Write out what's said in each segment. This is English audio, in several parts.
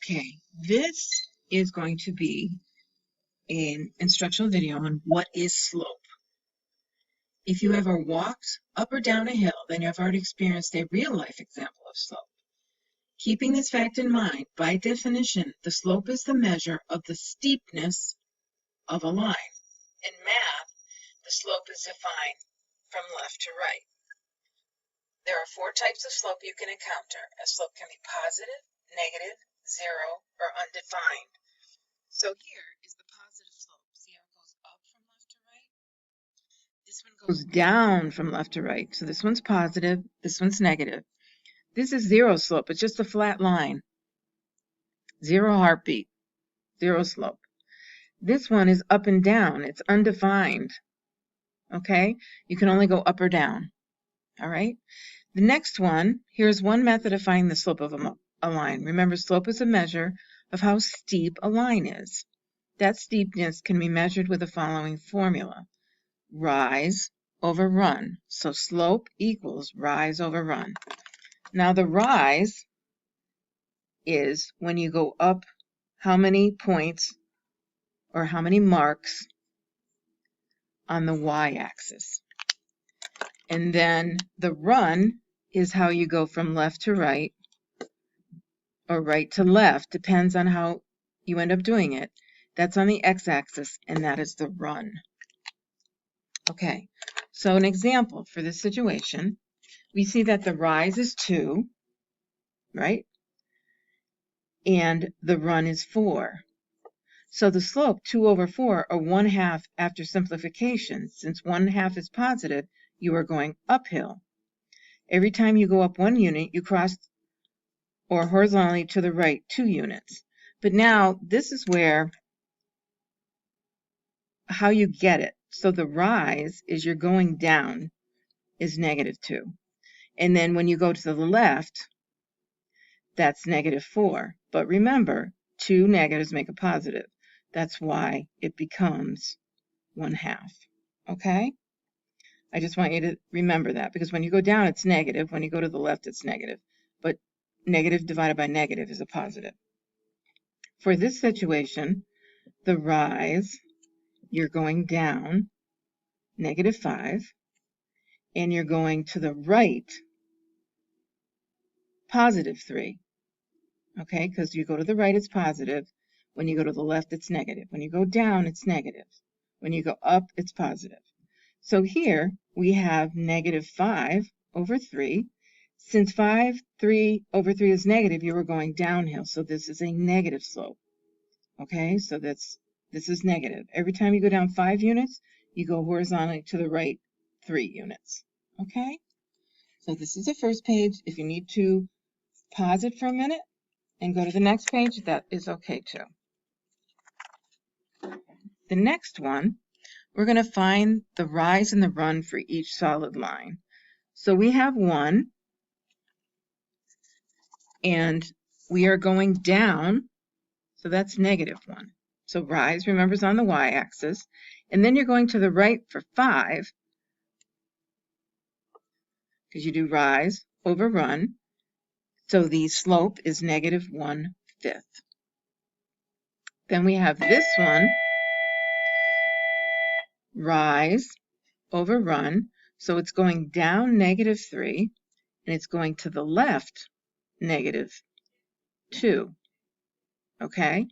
Okay, this is going to be an instructional video on what is slope. If you ever walked up or down a hill, then you have already experienced a real-life example of slope. Keeping this fact in mind, by definition, the slope is the measure of the steepness of a line. In math, the slope is defined from left to right. There are 4 types of slope you can encounter. A slope can be positive, negative, zero, or undefined. So here is the positive slope. See how it goes up from left to right? This one goes down from left to right. So this one's positive, this one's negative. This is zero slope. It's just a flat line. Zero heartbeat, zero slope. This one is up and down. It's undefined. Okay? You can only go up or down. All right? The next one, here's one method of finding the slope of a line. Remember, slope is a measure of how steep a line is. That steepness can be measured with the following formula. Rise over run. So slope equals rise over run. Now the rise is when you go up how many points or how many marks on the y-axis. And then the run is how you go from left to right or right to left, depends on how you end up doing it. That's on the x-axis, and that is the run. Okay, so an example for this situation, we see that the rise is 2, right? And the run is 4. So the slope, 2 over 4, or 1/2 after simplification. Since 1/2 is positive, you are going uphill. Every time you go up 1 unit, you cross or horizontally to the right 2 units. But now this is where how you get it. So the rise is you're going down is -2. And then when you go to the left, that's -4. But remember, 2 negatives make a positive. That's why it becomes 1/2. Okay? I just want you to remember that, because when you go down, it's negative. When you go to the left, it's negative. But negative divided by negative is a positive. For this situation, the rise, you're going down -5, and you're going to the right +3. Okay, because you go to the right, it's positive. When you go to the left, it's negative. When you go down, it's negative. When you go up, it's positive. So here we have -5 over 3. Since 3 over 3 is negative, you are going downhill. So this is a negative slope. Okay, so this is negative. Every time you go down 5 units, you go horizontally to the right 3 units. Okay, so this is the first page. If you need to pause it for a minute and go to the next page, that is okay too. The next one, we're going to find the rise and the run for each solid line. So we have 1, and we are going down, so that's -1. So rise, remember, is on the y-axis, and then you're going to the right for 5, because you do rise over run, so the slope is -1/5. Then we have this one, rise over run, so it's going down -3, and it's going to the left -2. Okay,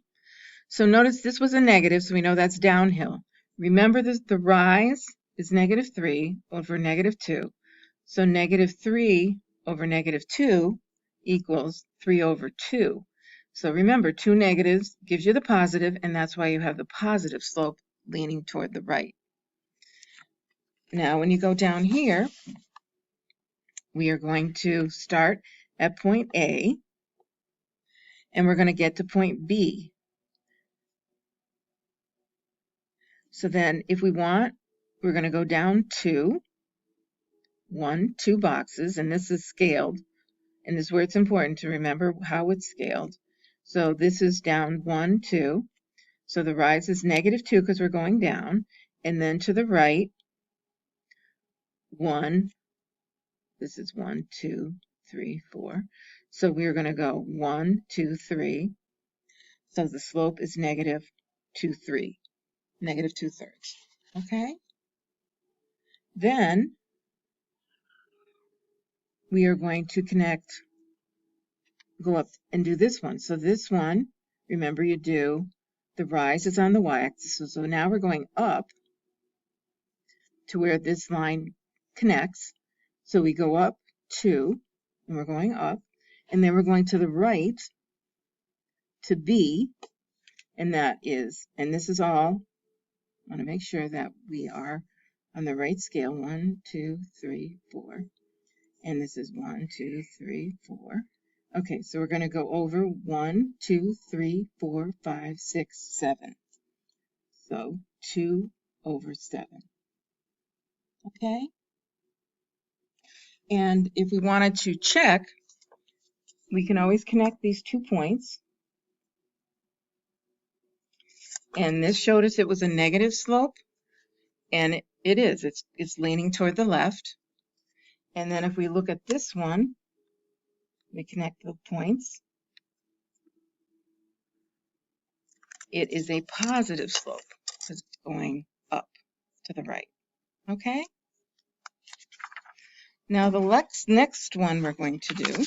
so notice this was a negative, so we know that's downhill. Remember this, the rise is -3 over -2, so -3 over -2 equals 3 over 2. So remember, 2 negatives gives you the positive, and that's why you have the positive slope leaning toward the right. Now, when you go down here, we are going to start at point A, and we're going to get to point B. So then, if we want, we're going to go down 2 boxes, and this is scaled, and this is where it's important to remember how it's scaled. So this is down 1, 2. So the rise is -2 because we're going down, and then to the right, 1. This is 1, 2, 3, 4. So we're going to go 1, 2, 3, So the slope is negative 2/3, negative 2/3. Okay? Then we are going to go up and do this one. So this one, remember you do, the rise is on the y-axis. So now we're going up to where this line connects. So we go up 2, and we're going up, and then we're going to the right to B, and this is all, I want to make sure that we are on the right scale, 1, 2, 3, 4, and this is 1, 2, 3, 4. Okay, so we're going to go over 1, 2, 3, 4, 5, 6, 7. So 2 over 7. Okay? And if we wanted to check, we can always connect these 2 points. And this showed us it was a negative slope, and it is. It's leaning toward the left. And then if we look at this one, we connect the points. It is a positive slope. It's going up to the right. Okay? Now the next one we're going to do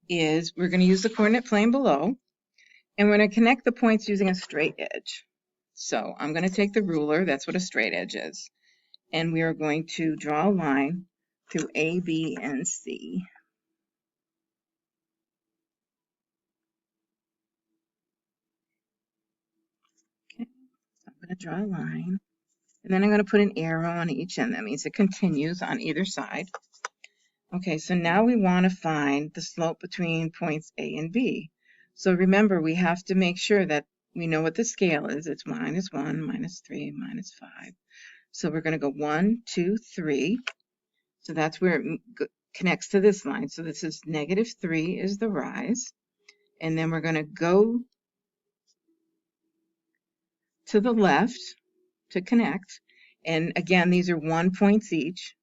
is we're going to use the coordinate plane below, and we're going to connect the points using a straight edge. So I'm going to take the ruler, that's what a straight edge is, and we are going to draw a line through A, B, and C. Okay, so I'm going to draw a line, and then I'm going to put an arrow on each end. That means it continues on either side. Okay, so now we want to find the slope between points A and B. So remember, we have to make sure that we know what the scale is. It's -1, -3, -5. So we're going to go 1, 2, 3. So that's where it connects to this line. So this is -3 is the rise. And then we're going to go to the left to connect. And again, these are 1 points each.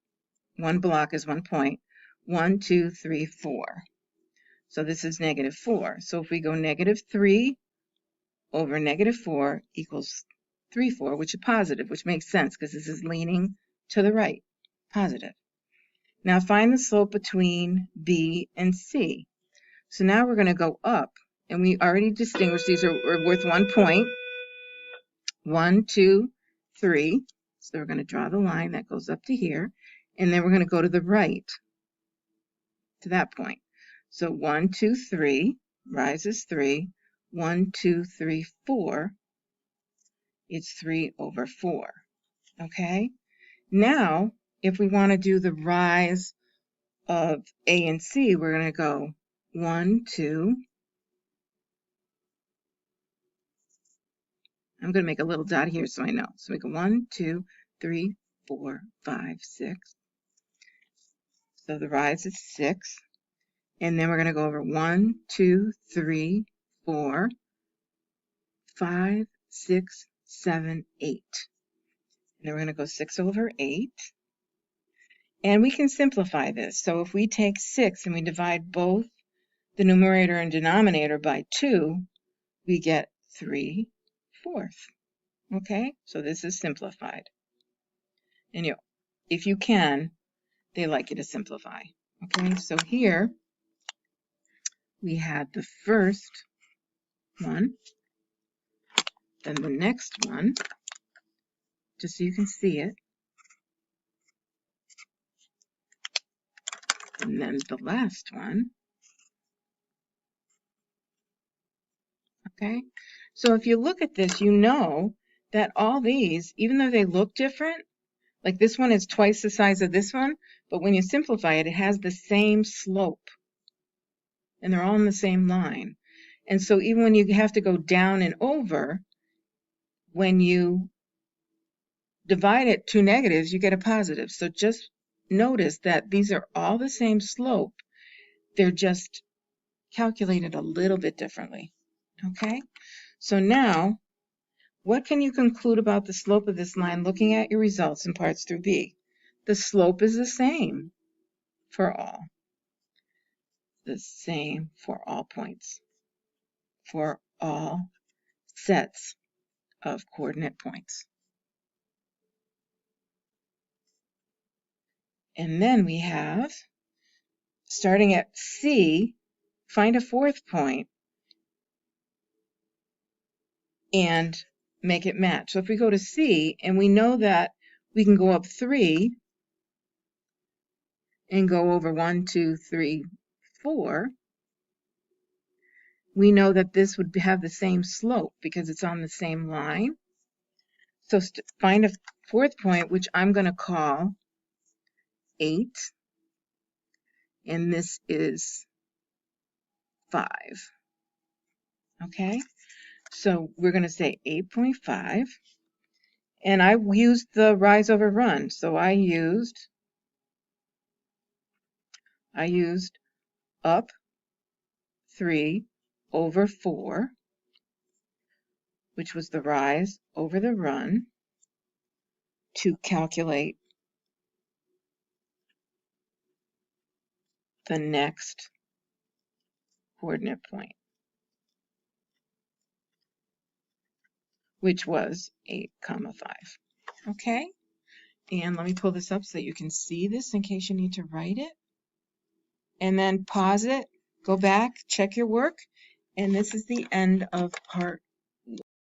One block is 1 point. 1, 2, 3, 4. So this is -4. So if we go -3 over -4 equals 3, 4, which is positive, which makes sense because this is leaning to the right, positive. Now find the slope between B and C. So now we're going to go up, and we already distinguished these are worth 1 point. 1, 2, 3. So we're going to draw the line that goes up to here, and then we're going to go to the right to that point. So 1, 2, 3, rise is 3. 1, 2, 3, 4. It's 3 over 4. Okay? Now, if we want to do the rise of A and C, we're going to go 1, 2. I'm going to make a little dot here so I know. So we go 1, 2, 3, 4, 5, 6. So the rise is 6. And then we're going to go over 1, 2, 3, 4, 5, 6, 7, 8. And then we're going to go 6 over 8. And we can simplify this. So if we take 6 and we divide both the numerator and denominator by 2, we get 3/4. Okay, so this is simplified. And if you can, they like you to simplify. Okay, so here we had the first one, then the next one, just so you can see it, and then the last one. Okay, so if you look at this, you know that all these, even though they look different, like this one is twice the size of this one, but when you simplify it, it has the same slope. And they're all in the same line. And so even when you have to go down and over, when you divide it two negatives, you get a positive. So just notice that these are all the same slope. They're just calculated a little bit differently. Okay? So now, what can you conclude about the slope of this line looking at your results in parts through B? The slope is the same for all. the same for all points, for all sets of coordinate points. And then we have, starting at C, find a fourth point and make it match. So if we go to C and we know that we can go up 3 and go over 1, 2, 3, 4, we know that this would have the same slope because it's on the same line. So find a fourth point, which I'm going to call 8, and this is 5. Okay, so we're going to say 8.5, and I used the rise over run, so I used up 3 over 4, which was the rise over the run, to calculate the next coordinate point, which was 8, 5. Okay, and let me pull this up so that you can see this in case you need to write it. And then pause it, go back, check your work, and this is the end of part